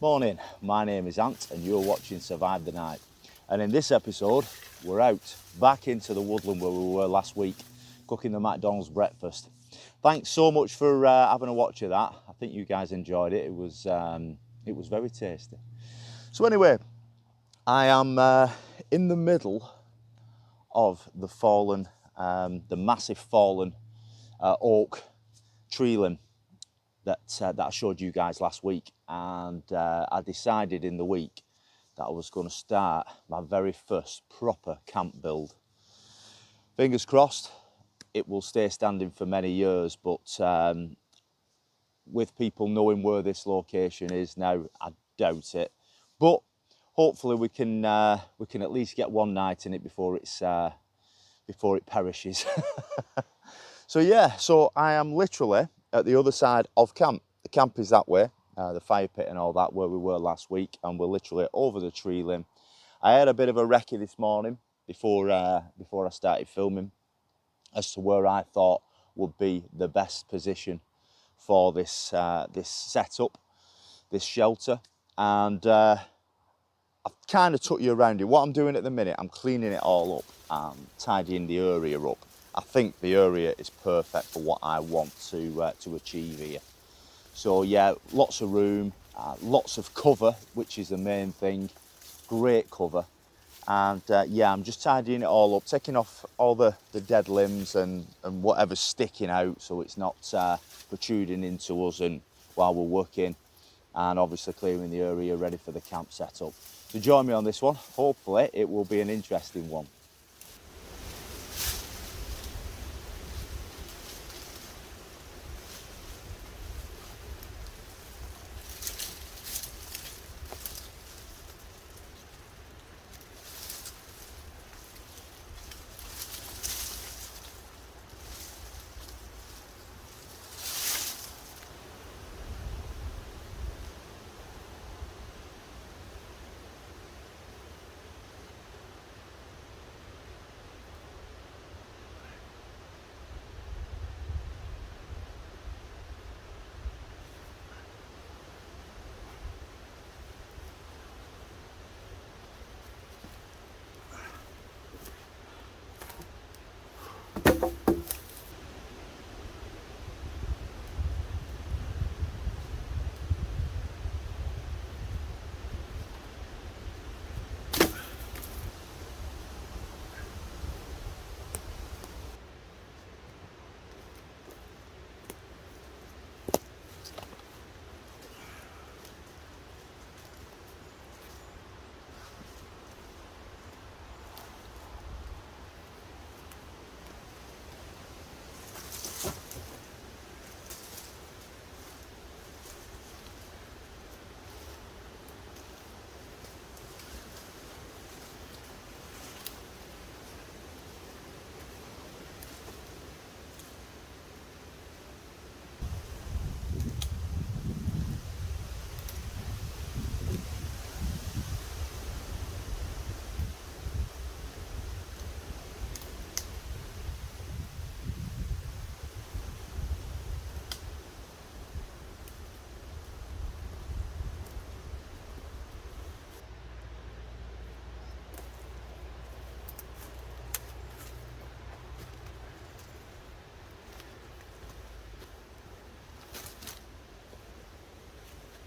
Morning, my name is Ant and you're watching Survive the Night. And in this episode, we're out back into the woodland where we were last week, cooking the McDonald's breakfast. Thanks so much for having a watch of that. I think you guys enjoyed it. It was very tasty. So anyway, I am in the middle of the fallen, the massive fallen oak tree limb that I showed you guys last week, and I decided in the week that I was going to start my very first proper camp build. Fingers crossed it will stay standing for many years, but with people knowing where this location is now, I doubt it. But hopefully we can at least get one night in it before it perishes. So yeah, so I am literally at the other side of camp. The camp is that way, the fire pit and all that, where we were last week, and we're literally over the tree limb. I had a bit of a recce this morning before I started filming as to where I thought would be the best position for this this setup, this shelter, and I've kind of took you around it. What I'm doing at the minute, I'm cleaning it all up and tidying the area up. I think the area is perfect for what I want to achieve here. So yeah, lots of room, lots of cover, which is the main thing. Great cover, and yeah, I'm just tidying it all up, taking off all the dead limbs and whatever's sticking out, so it's not protruding into us and while we're working, and obviously clearing the area ready for the camp setup. So join me on this one. Hopefully it will be an interesting one.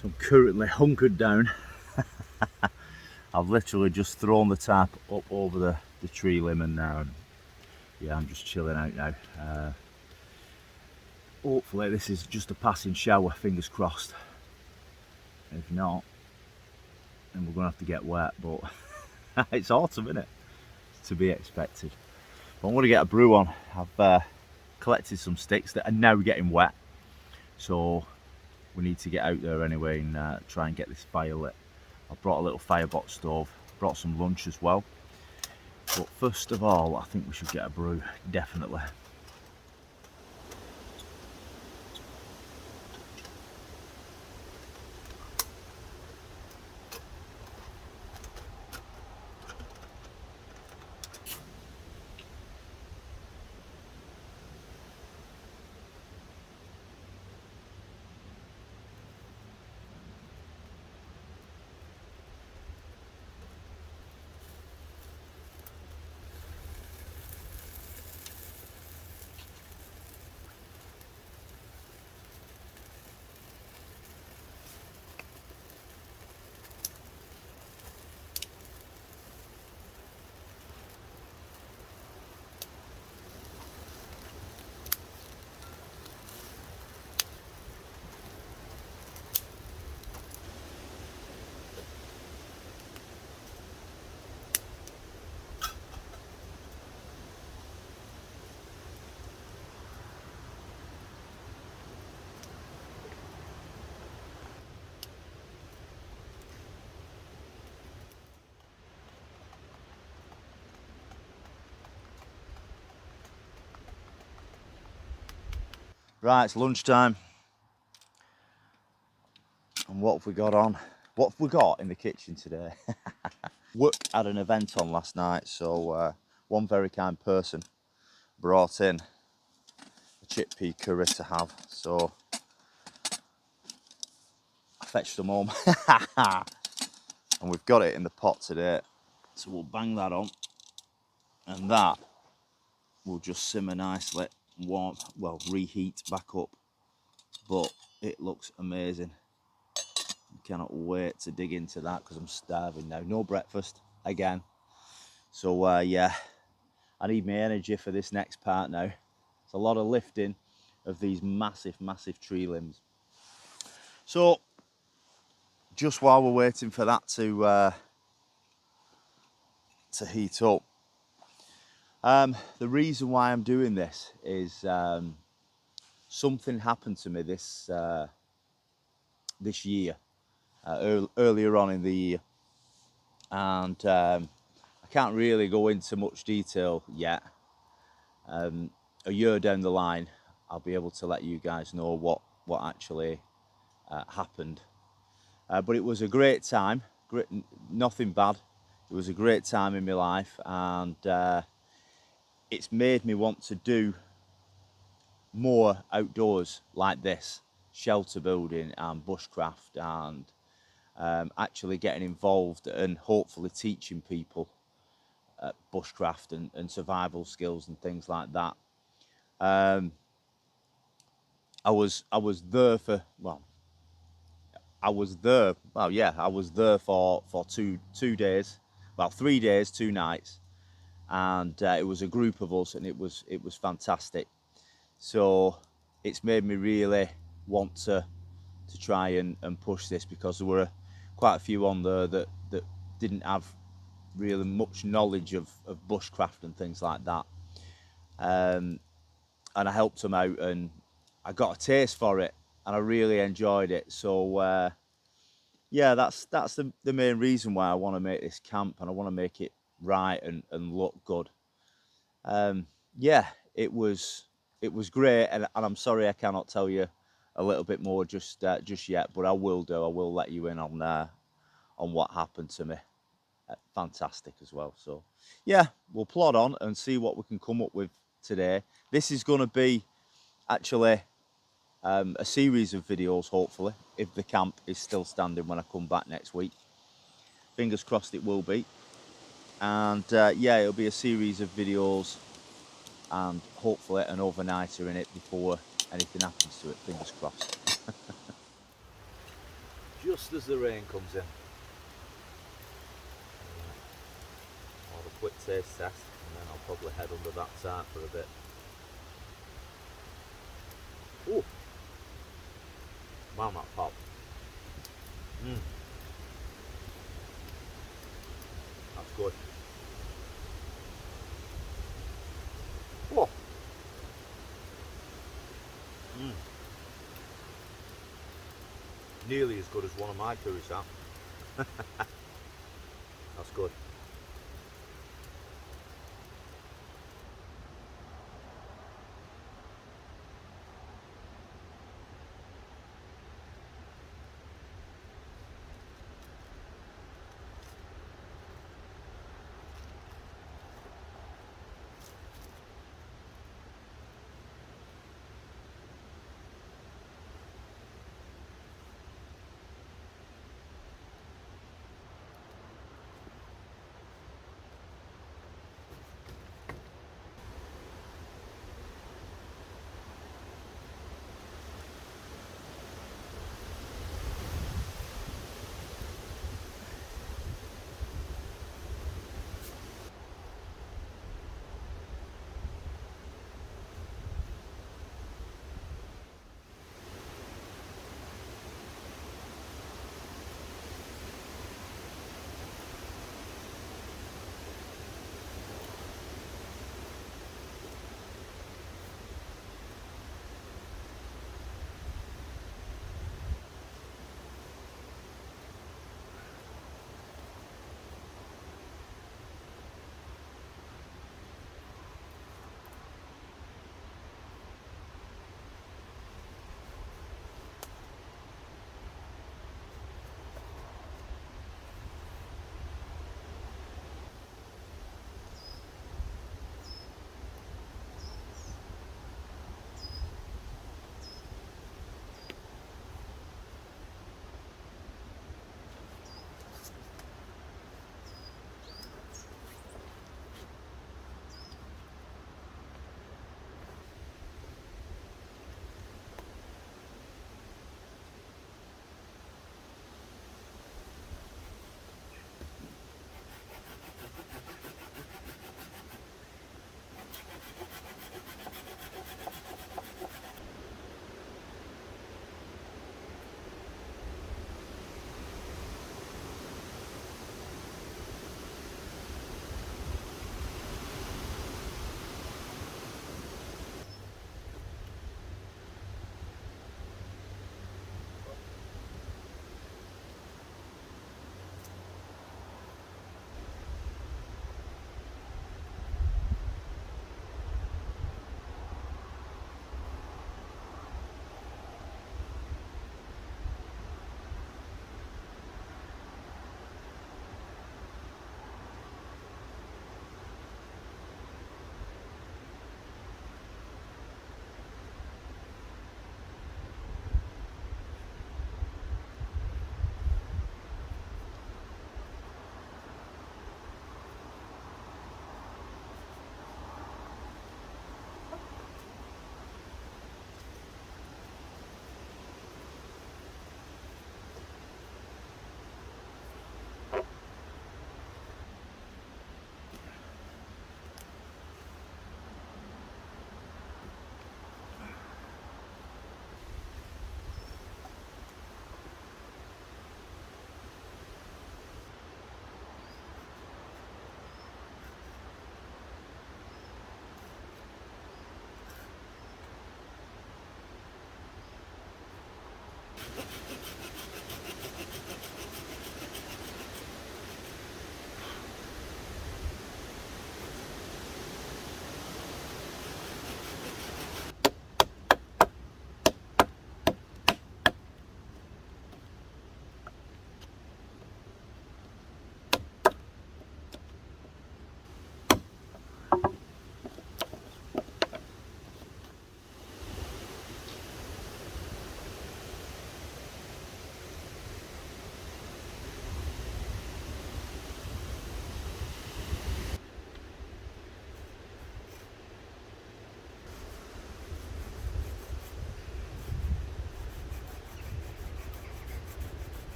So I'm currently hunkered down. I've literally just thrown the tarp up over the tree limb, and now yeah, I'm just chilling out now. Hopefully this is just a passing shower, fingers crossed. If not, then we're gonna have to get wet, but it's autumn, isn't it? To be expected. But I'm gonna get a brew on. I've collected some sticks that are now getting wet, so we need to get out there anyway and try and get this fire lit. I brought a little firebox stove, brought some lunch as well. But first of all, I think we should get a brew, definitely. Right, it's lunchtime. And what have we got on? What have we got in the kitchen today? Work had an event on last night, so one very kind person brought in a chickpea curry to have. So I fetched them home. And we've got it in the pot today. So we'll bang that on. And that will just simmer nicely, warm, well, reheat back up. But it looks amazing. I cannot wait to dig into that because I'm starving now. No breakfast again. So yeah, I need my energy for this next part now. It's a lot of lifting of these massive, massive tree limbs. So just while we're waiting for that to heat up, the reason why I'm doing this is something happened to me this year, earlier on in the year, and I can't really go into much detail yet. A year down the line, I'll be able to let you guys know what actually happened. But it was a great time, nothing bad. It was a great time in my life, and it's made me want to do more outdoors like this, shelter building and bushcraft, and actually getting involved and hopefully teaching people bushcraft and survival skills and things like that. I was there for, well, I was there for two days, well, 3 days, 2 nights, and it was a group of us, and it was fantastic. So it's made me really want to try and push this, because there were quite a few on there that didn't have really much knowledge of bushcraft and things like that, and I helped them out, and I got a taste for it, and I really enjoyed it. So yeah, that's the main reason why I want to make this camp, and I want to make it right and look good. Yeah, it was great, and I'm sorry I cannot tell you a little bit more just yet, but I will do. I will let you in on what happened to me. Fantastic as well. So yeah, we'll plod on and see what we can come up with today. This is going to be actually a series of videos, hopefully, if the camp is still standing when I come back next week. Fingers crossed it will be. And yeah, it'll be a series of videos, and hopefully an overnighter in it before anything happens to it. Fingers crossed. Just as the rain comes in. I'll have a quick taste test, and then I'll probably head under that tarp for a bit. Ooh! Wow, that pop. That's good. Oh. Nearly as good as one of my curries, that. That's good.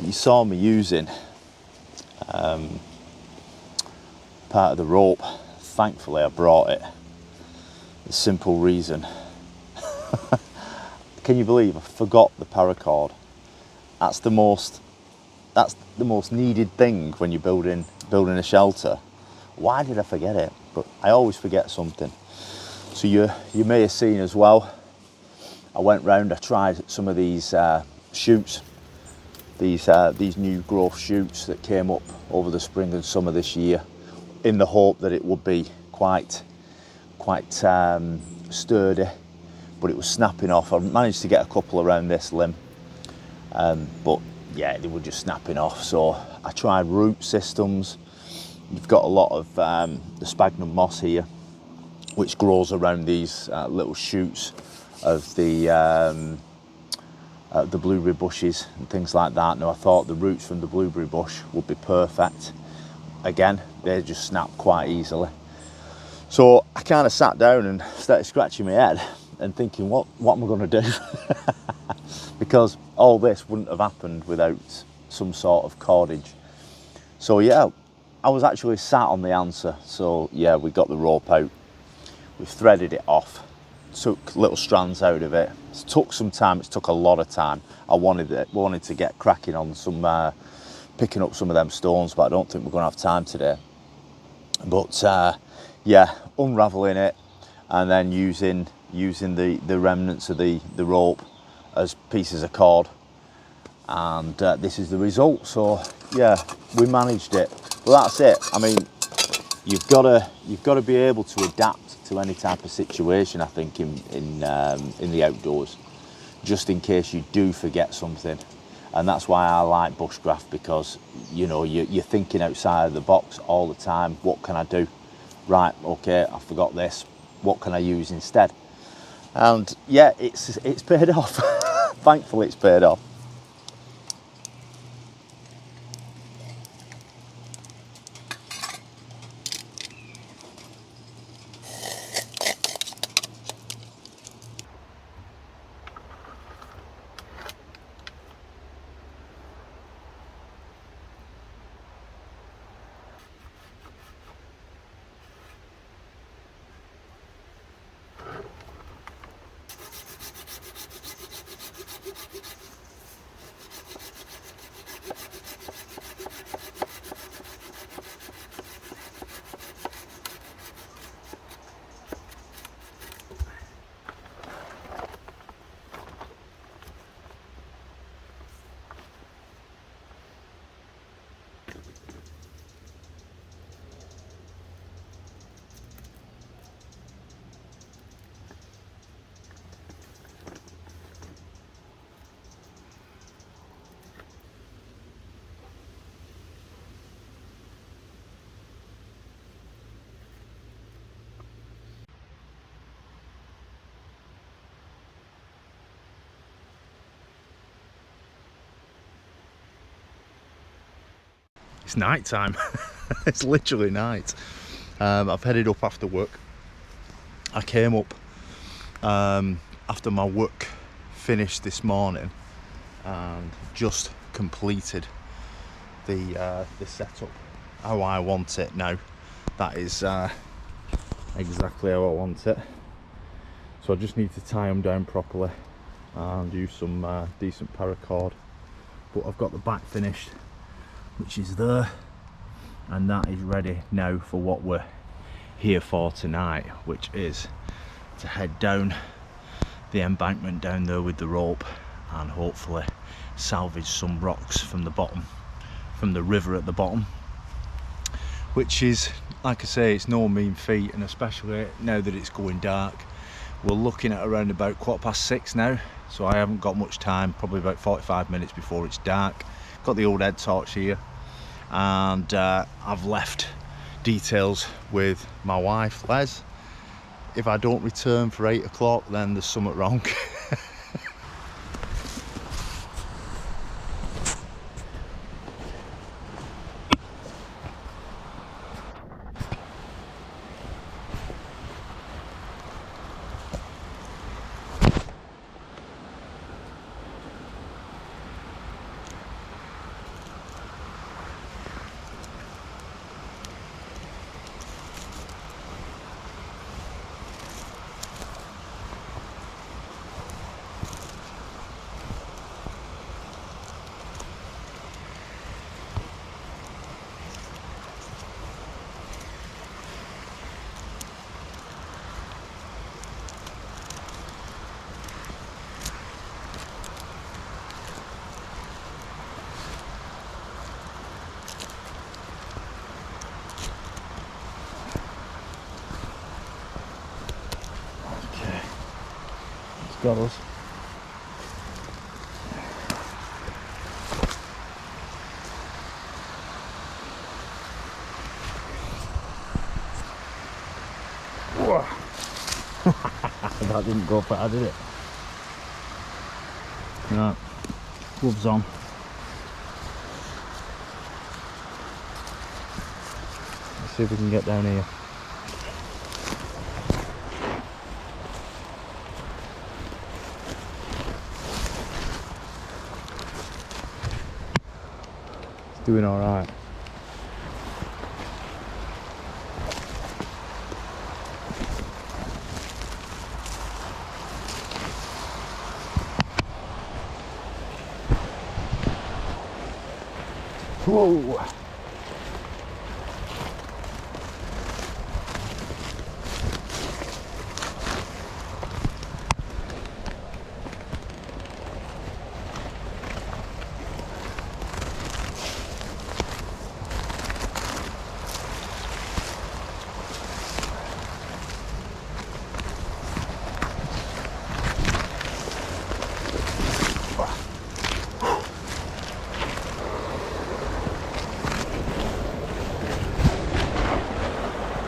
you saw me using part of the rope. Thankfully I brought it. The simple reason. Can you believe I forgot the paracord? That's the most needed thing when you're building a shelter. Why did I forget it? But I always forget something. So you may have seen as well, I went round, I tried some of these shoots, these new growth shoots that came up over the spring and summer this year, in the hope that it would be quite sturdy, but it was snapping off. I managed to get a couple around this limb, but yeah, they were just snapping off. So I tried root systems. You've got a lot of the sphagnum moss here, which grows around these little shoots of the blueberry bushes and things like that. Now I thought the roots from the blueberry bush would be perfect. Again, they just snap quite easily. So I kind of sat down and started scratching my head and thinking, what am I going to do? Because all this wouldn't have happened without some sort of cordage. So yeah, I was actually sat on the answer. So yeah, we got the rope out, we threaded it off, took little strands out of it. It took some time, it took a lot of time. I wanted to get cracking on some picking up some of them stones, but I don't think we're going to have time today. But yeah, unraveling it and then using the remnants of the rope as pieces of cord, and this is the result. So yeah, we managed it. But that's it. I mean, you've got to be able to adapt to any type of situation, I think, in the outdoors, just in case you do forget something. And that's why I like bushcraft, because you know you're thinking outside of the box all the time. What can I do? Right, okay, I forgot this. What can I use instead? And yeah, it's paid off. Thankfully, it's paid off. It's night time. It's literally night. I've headed up after work. I came up after my work finished this morning and just completed the setup how I want it now. That is exactly how I want it. So I just need to tie them down properly and use some decent paracord. But I've got the back finished, which is there, and that is ready now for what we're here for tonight, which is to head down the embankment down there with the rope and hopefully salvage some rocks from the bottom, from the river at the bottom, which is, like I say, it's no mean feat, and especially now that it's going dark. We're looking at around about 6:15 now, so I haven't got much time, probably about 45 minutes before it's dark. Got the old head torch here, and I've left details with my wife Les. If I don't return for 8 o'clock, then there's something wrong. got us. That didn't go far, did it? Right, gloves on. Let's see if we can get down here. It's doing all right. Whoa!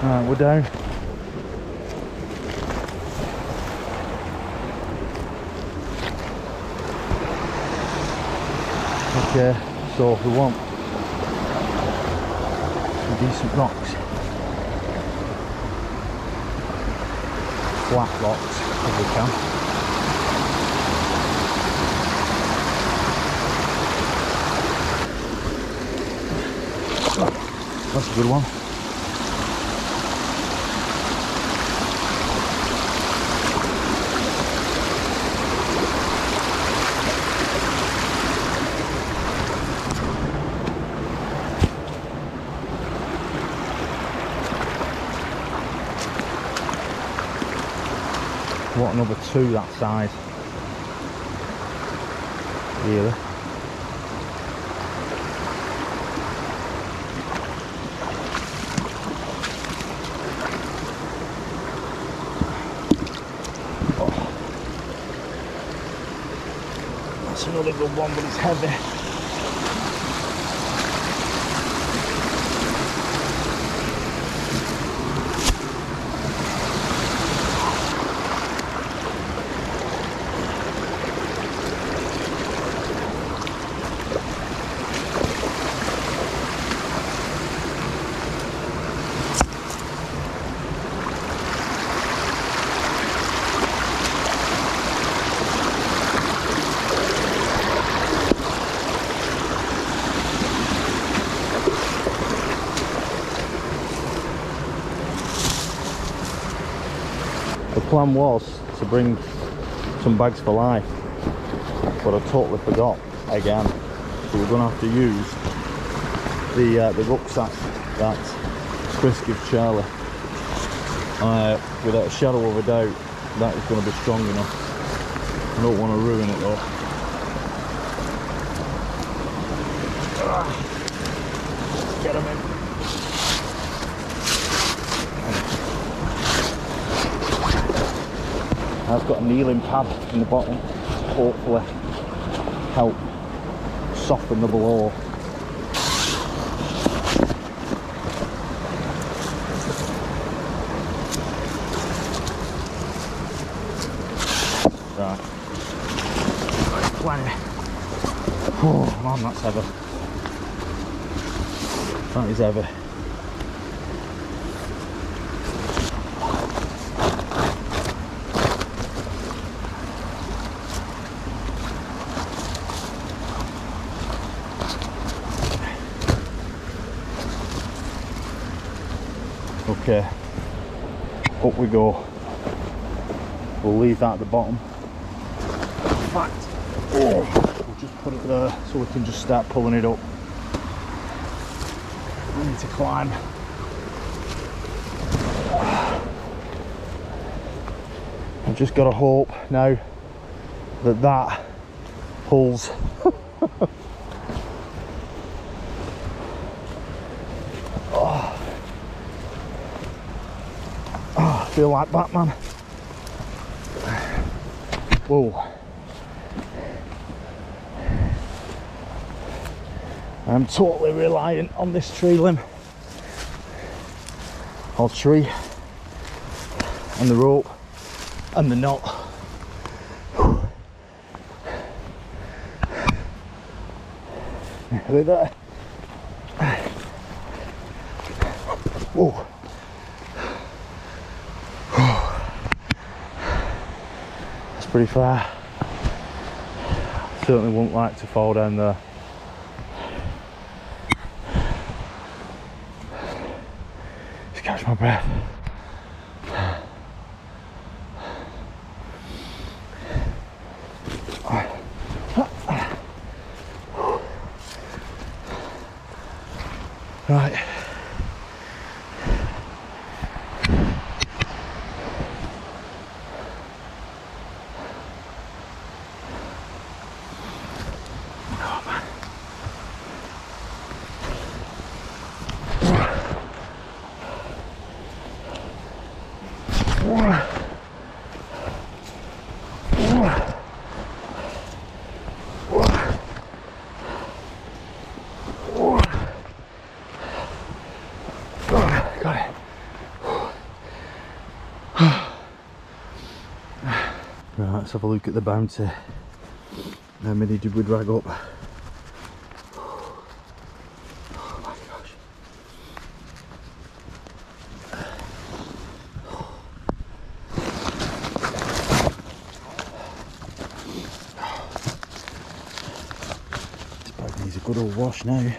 Right, we're down. Okay, so we want some decent rocks, flat rocks if we can. That's a good one. What, another two that size? Really? Oh. That's another good one, but it's heavy. The plan was to bring some bags for life, but I totally forgot again. So we're going to have to use the rucksack that Chris gives Charlie. Without a shadow of a doubt, that is going to be strong enough. I don't want to ruin it though. Let's get him in. I've got a kneeling pad in the bottom to hopefully help soften the blow. Right. Plenty. Oh man, that's heavy. That is heavy. Okay, up we go. We'll leave that at the bottom. In fact, we'll just put it there so we can just start pulling it up. We need to climb. I've just got to hope now that that pulls. I feel like Batman. Whoa. I'm totally reliant on this tree limb, or tree, and the rope, and the knot. Look at that. Whoa. That's pretty far. Certainly wouldn't like to fall down there. Just catch my breath. Right. Got it. Right, let's have a look at the bounty. How many did we drag up? Oh my gosh. This bag needs a good old wash now.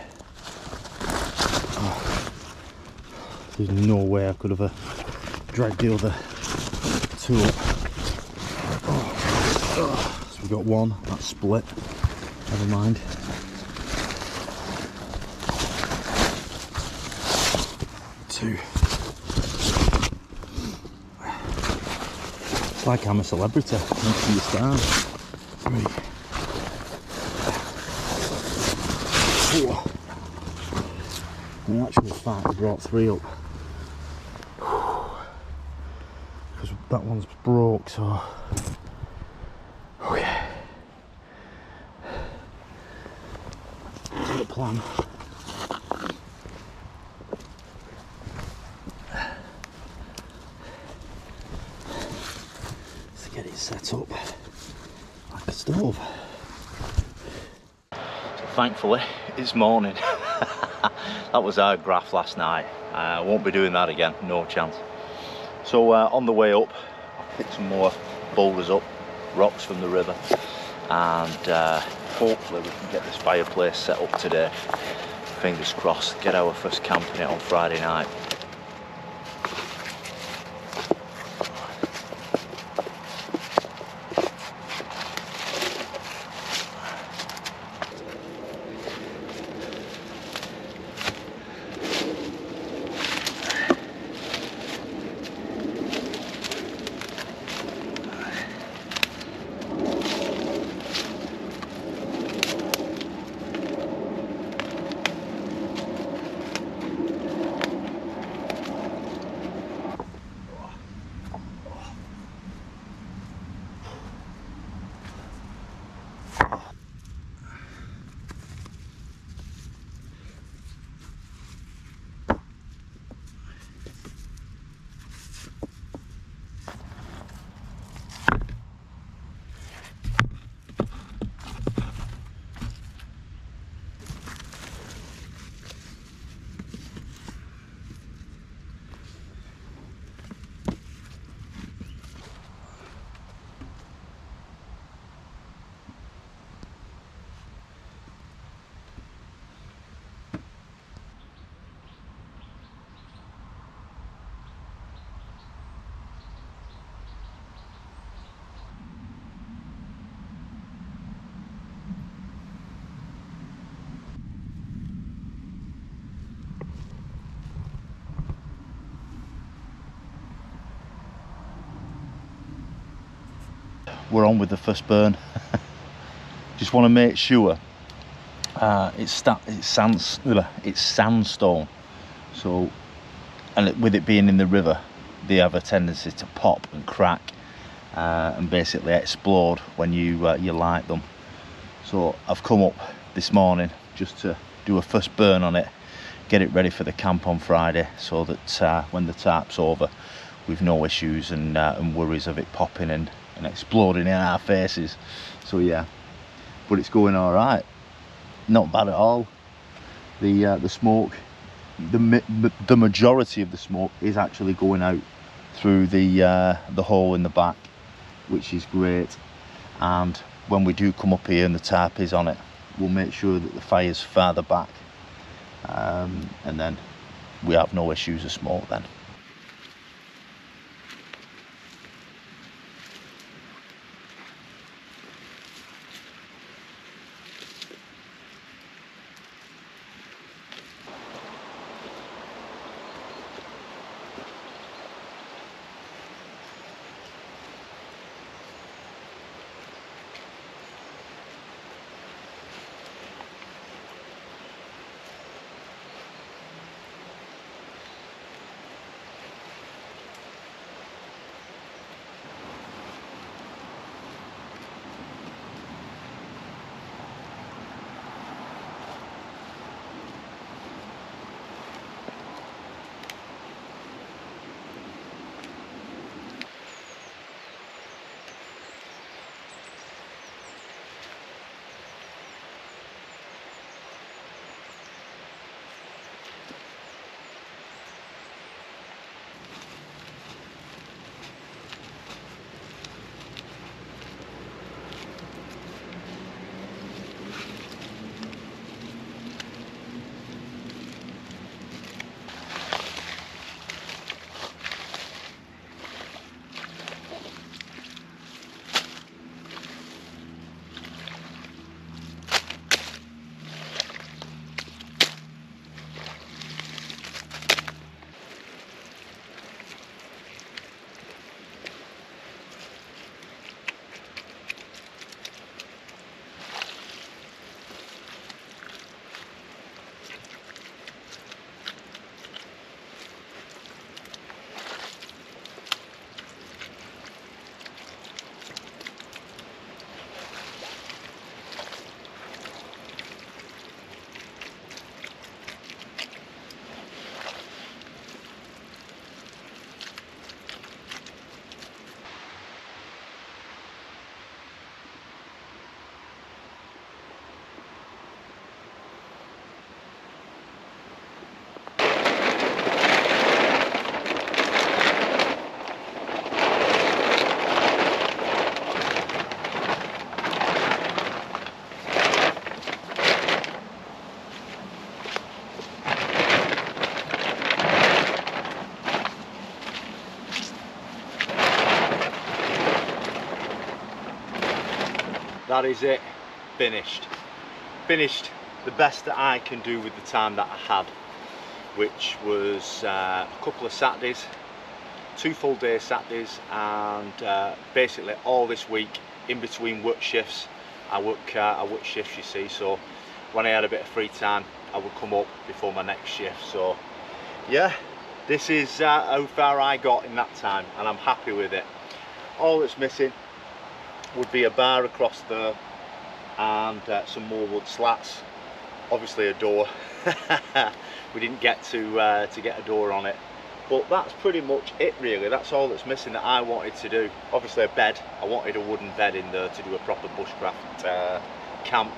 There's no way I could have dragged the other two up. So we got one, that's split. Never mind. Two. It's like I'm a celebrity next to your stars. Three. Four. In actual fact, I brought three up. Because that one's broke, so okay. Got a plan. To get it set up like a stove. So thankfully it's morning. That was our graph last night. I won't be doing that again, no chance. So on the way up, I picked some more boulders up, rocks from the river, and hopefully we can get this fireplace set up today. Fingers crossed, get our first camp in it on Friday night. We're on with the first burn. Just want to make sure it's sandstone, so, and with it being in the river, they have a tendency to pop and crack. and basically explode when you light them. So I've come up this morning just to do a first burn on it, get it ready for the camp on Friday, so that when the tarp's over we've no issues and worries of it popping and exploding in our faces. So yeah, but it's going all right, not bad at all. The smoke, the majority of the smoke is actually going out through the hole in the back, which is great. And when we do come up here and the tarp is on it, we'll make sure that the fire's farther back, and then we have no issues of smoke then. That is it, finished the best that I can do with the time that I had, which was a couple of Saturdays, 2 full day Saturdays, and basically all this week in between work shifts. I work shifts, you see, so when I had a bit of free time I would come up before my next shift. So yeah, this is how far I got in that time, and I'm happy with it. All that's missing would be a bar across there and some more wood slats, obviously a door. We didn't get to get a door on it, but that's pretty much it really. That's all that's missing that I wanted to do. Obviously a bed, I wanted a wooden bed in there to do a proper bushcraft camp,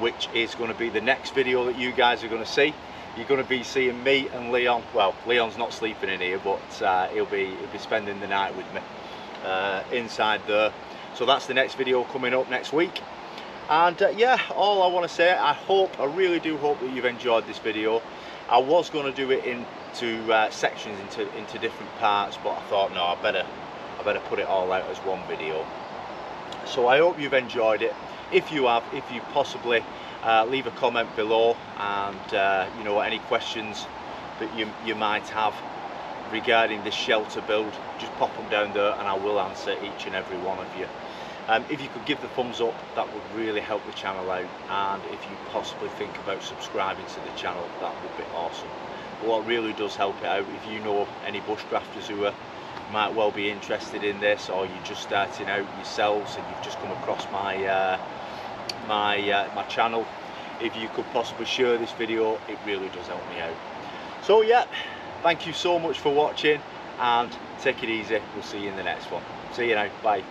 which is going to be the next video that you guys are going to see. You're going to be seeing me and Leon. Well, Leon's not sleeping in here, but he'll be spending the night with me inside there. So that's the next video coming up next week. And yeah, all I want to say, I really do hope that you've enjoyed this video. I was going to do it into sections, into different parts, but I thought no, I better put it all out as one video. So I hope you've enjoyed it. If you have, if you possibly leave a comment below, and you know, any questions that you might have regarding this shelter build, just pop them down there and I will answer each and every one of you. If you could give the thumbs up, that would really help the channel out, and if you possibly think about subscribing to the channel, that would be awesome. But what really does help it out, if you know any bushcrafters who are might well be interested in this, or you're just starting out yourselves and you've just come across my my channel, if you could possibly share this video, it really does help me out. So yeah, thank you so much for watching, and take it easy. We'll see you in the next one. See you now, bye.